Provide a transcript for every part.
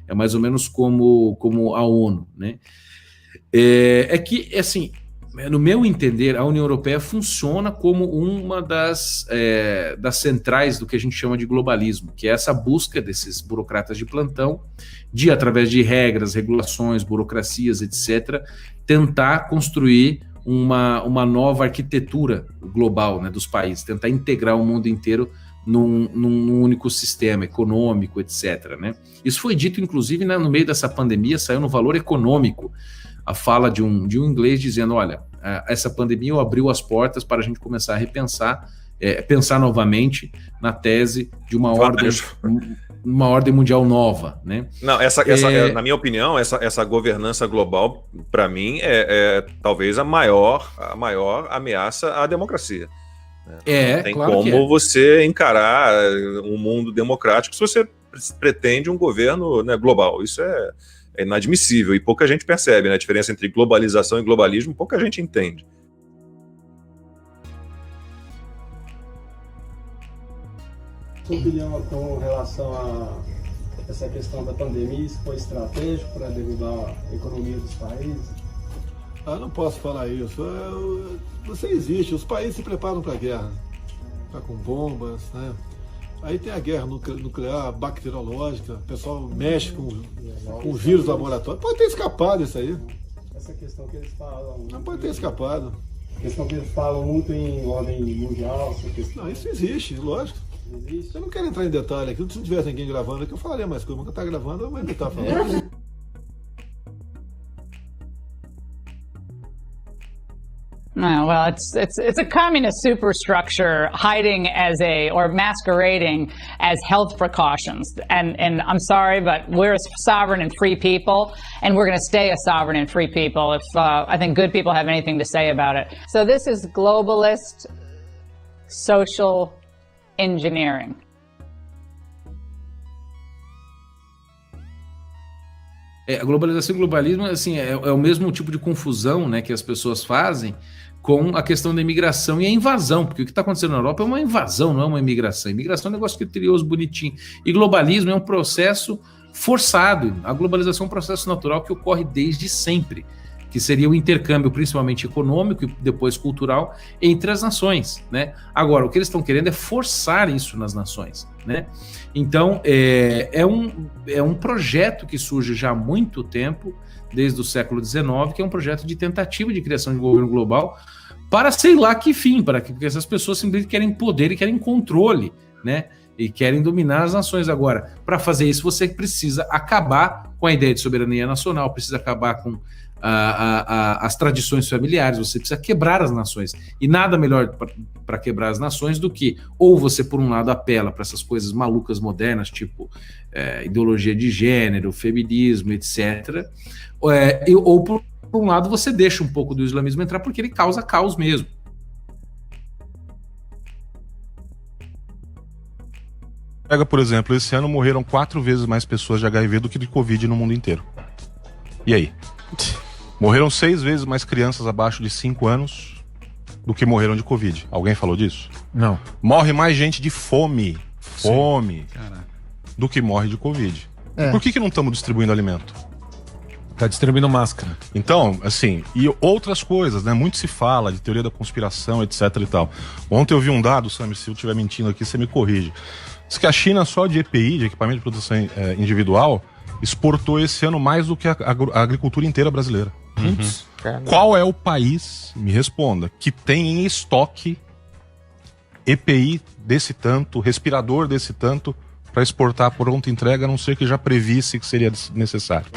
É mais ou menos como a ONU, né? Que, assim, no meu entender, a União Europeia funciona como uma das centrais do que a gente chama de globalismo, que é essa busca desses burocratas de plantão de, através de regras, regulações, burocracias, etc., tentar construir uma nova arquitetura global, né, dos países, tentar integrar o mundo inteiro num único sistema econômico, etc., né? Isso foi dito, inclusive, né, no meio dessa pandemia, saiu no Valor Econômico a fala de um inglês dizendo, olha, essa pandemia abriu as portas para a gente começar a repensar, pensar novamente na tese de uma ordem mundial nova, né? Não, na minha opinião, essa governança global, para mim, talvez a maior ameaça à democracia. Não tem claro como você encarar um mundo democrático se você pretende um governo, né, global. Isso é inadmissível e pouca gente percebe, né? A diferença entre globalização e globalismo, pouca gente entende. Sua opinião com relação a essa questão da pandemia, isso foi estratégico para derrubar a economia dos países? Não posso falar isso. Você existe, os países se preparam para a guerra. Tá com bombas, né? Aí tem a guerra nuclear, bacteriológica, o pessoal mexe com vírus do laboratório. Pode ter escapado isso aí. Essa questão que eles falam... Não pode ter escapado. A questão que eles falam muito em ordem mundial, essa questão... Não, isso existe, lógico. Existe. Eu não quero entrar em detalhe aqui. Se não tivesse ninguém gravando aqui, eu falaria mais coisa. Mas quando tá gravando, eu vou evitar falar. No, well, it's a communist superstructure hiding or masquerading as health precautions. And I'm sorry, but we're a sovereign and free people, and we're going to stay a sovereign and free people if I think good people have anything to say about it. So this is globalist social engineering. A globalização e o globalismo, assim, é o mesmo tipo de confusão, né, que as pessoas fazem com a questão da imigração e a invasão, porque o que está acontecendo na Europa é uma invasão, não é uma imigração. Imigração é um negócio criterioso, bonitinho. E globalismo é um processo forçado. A globalização é um processo natural que ocorre desde sempre, que seria o intercâmbio principalmente econômico e depois cultural entre as nações, né? Agora, o que eles estão querendo é forçar isso nas nações, né? Então, é um projeto que surge já há muito tempo, desde o século XIX, que é um projeto de tentativa de criação de governo global para sei lá que fim, porque essas pessoas simplesmente querem poder e querem controle, né? E querem dominar as nações. Agora, para fazer isso, você precisa acabar com a ideia de soberania nacional, precisa acabar com as tradições familiares, você precisa quebrar as nações. E nada melhor para quebrar as nações do que, ou você, por um lado, apela para essas coisas malucas modernas, tipo ideologia de gênero, feminismo, etc., ou por um lado, você deixa um pouco do islamismo entrar, porque ele causa caos mesmo. Pega, por exemplo, esse ano morreram 4 vezes mais pessoas de HIV do que de Covid no mundo inteiro. E aí? Morreram 6 vezes mais crianças abaixo de 5 anos do que morreram de Covid. Alguém falou disso? Não. Morre mais gente de fome do que morre de Covid. Por que não estamos distribuindo alimento? Tá distribuindo máscara. Então, assim, e outras coisas, né? Muito se fala de teoria da conspiração, etc e tal. Ontem eu vi um dado, Samir, se eu estiver mentindo aqui, você me corrige. Diz que a China só de EPI, de equipamento de proteção individual, exportou esse ano mais do que a agricultura inteira brasileira. Qual é o país, me responda, que tem em estoque EPI desse tanto, respirador desse tanto, para exportar por pronta entrega, a não ser que já previsse que seria necessário?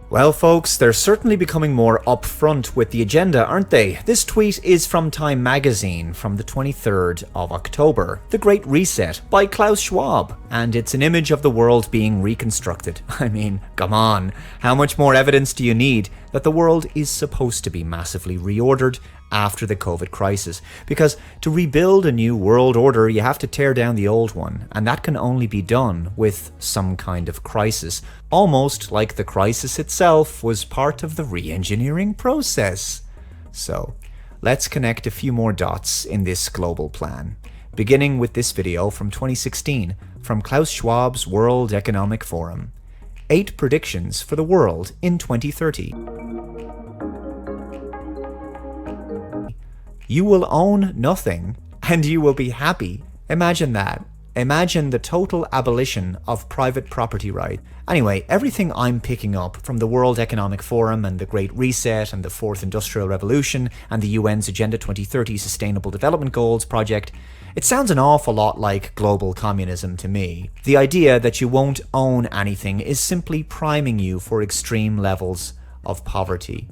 Well, folks, they're certainly becoming more upfront with the agenda, aren't they? This tweet is from Time magazine from the 23rd of October. The Great Reset by Klaus Schwab. And it's an image of the world being reconstructed. I mean, come on. How much more evidence do you need that the world is supposed to be massively reordered after the COVID crisis? Because to rebuild a new world order, you have to tear down the old one, and that can only be done with some kind of crisis, almost like the crisis itself was part of the re-engineering process. So, let's connect a few more dots in this global plan. beginning with this video from 2016 from Klaus Schwab's World Economic Forum. 8 predictions for the world in 2030. You will own nothing and you will be happy. Imagine that. Imagine the total abolition of private property right. Anyway, everything I'm picking up from the World Economic Forum and the Great Reset and the Fourth Industrial Revolution and the UN's Agenda 2030 Sustainable Development Goals project, it sounds an awful lot like global communism to me. The idea that you won't own anything is simply priming you for extreme levels of poverty.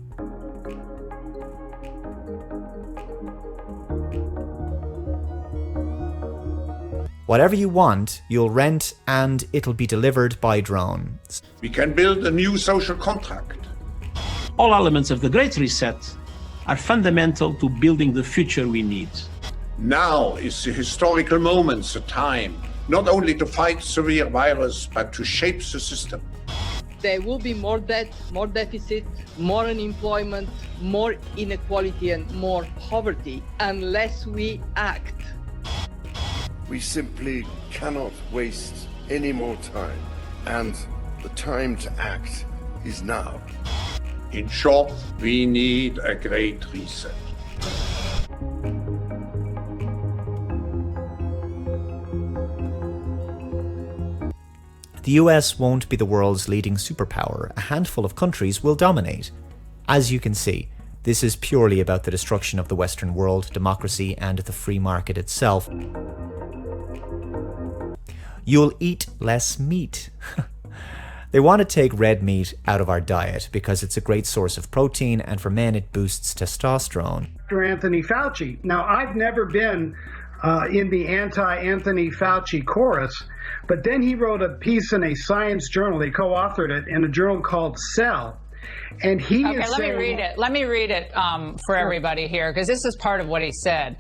Whatever you want, you'll rent and it'll be delivered by drone. We can build a new social contract. All elements of the Great Reset are fundamental to building the future we need. Now is the historical moment, the time, not only to fight severe virus, but to shape the system. There will be more debt, more deficit, more unemployment, more inequality and more poverty unless we act. We simply cannot waste any more time, and the time to act is now. In short, we need a great reset. The US won't be the world's leading superpower. A handful of countries will dominate. As you can see, this is purely about the destruction of the Western world, democracy, and the free market itself. You'll eat less meat. They want to take red meat out of our diet because it's a great source of protein, and for men it boosts testosterone. Dr. Anthony Fauci. Now, I've never been in the anti-Anthony Fauci chorus, but then he wrote a piece in a science journal. He co-authored it in a journal called Cell. And he is let saying, me read it. Let me read it for everybody here, because this is part of what he said.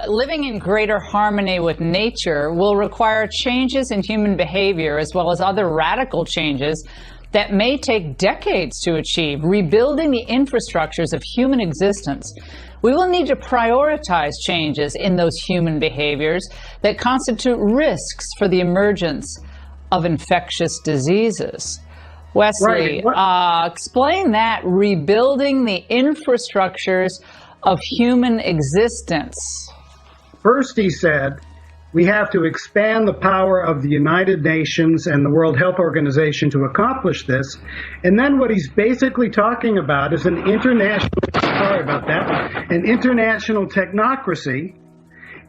Living in greater harmony with nature will require changes in human behavior as well as other radical changes that may take decades to achieve, rebuilding the infrastructures of human existence. We will need to prioritize changes in those human behaviors that constitute risks for the emergence of infectious diseases. Wesley, explain that, rebuilding the infrastructures of human existence. First, he said, we have to expand the power of the United Nations and the World Health Organization to accomplish this. And then what he's basically talking about is an international, an international technocracy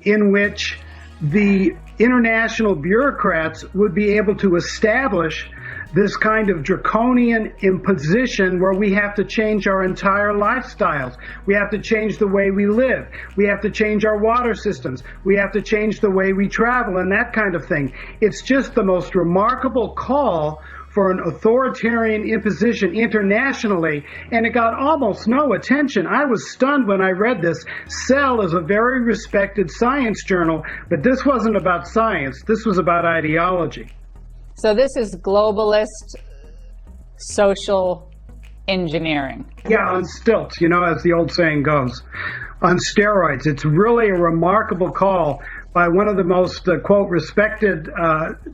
in which the international bureaucrats would be able to establish this kind of draconian imposition where we have to change our entire lifestyles. We have to change the way we live. We have to change our water systems. We have to change the way we travel and that kind of thing. It's just the most remarkable call for an authoritarian imposition internationally, and it got almost no attention. I was stunned when I read this. Cell is a very respected science journal, but this wasn't about science. This was about ideology. So this is globalist social engineering. Yeah, on stilts, you know, as the old saying goes. On steroids. It's really a remarkable call by one of the most, quote, respected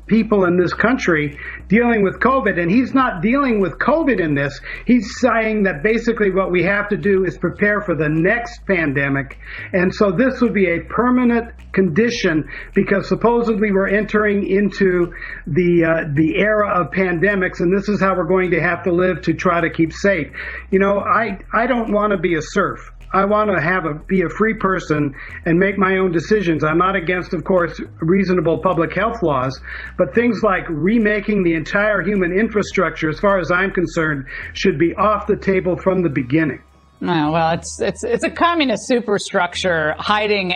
people in this country dealing with COVID. And he's not dealing with COVID in this. He's saying that basically what we have to do is prepare for the next pandemic. And so this would be a permanent condition because supposedly we're entering into the era of pandemics, and this is how we're going to have to live to try to keep safe. You know, I don't want to be a serf. I want to be a free person and make my own decisions. I'm not against, of course, reasonable public health laws, but things like remaking the entire human infrastructure, as far as I'm concerned, should be off the table from the beginning. No, well, it's a communist superstructure hiding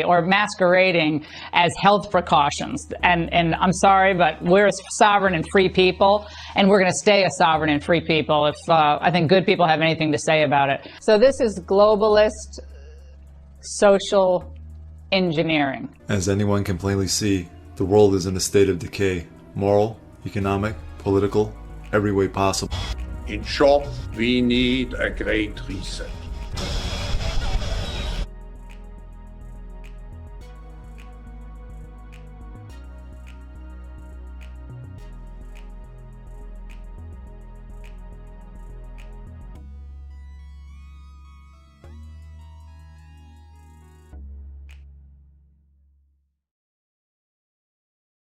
or masquerading as health precautions. And I'm sorry, but we're a sovereign and free people, and we're going to stay a sovereign and free people if I think good people have anything to say about it. So this is globalist social engineering. As anyone can plainly see, the world is in a state of decay. Moral, economic, political, every way possible. In short, we need a great reset.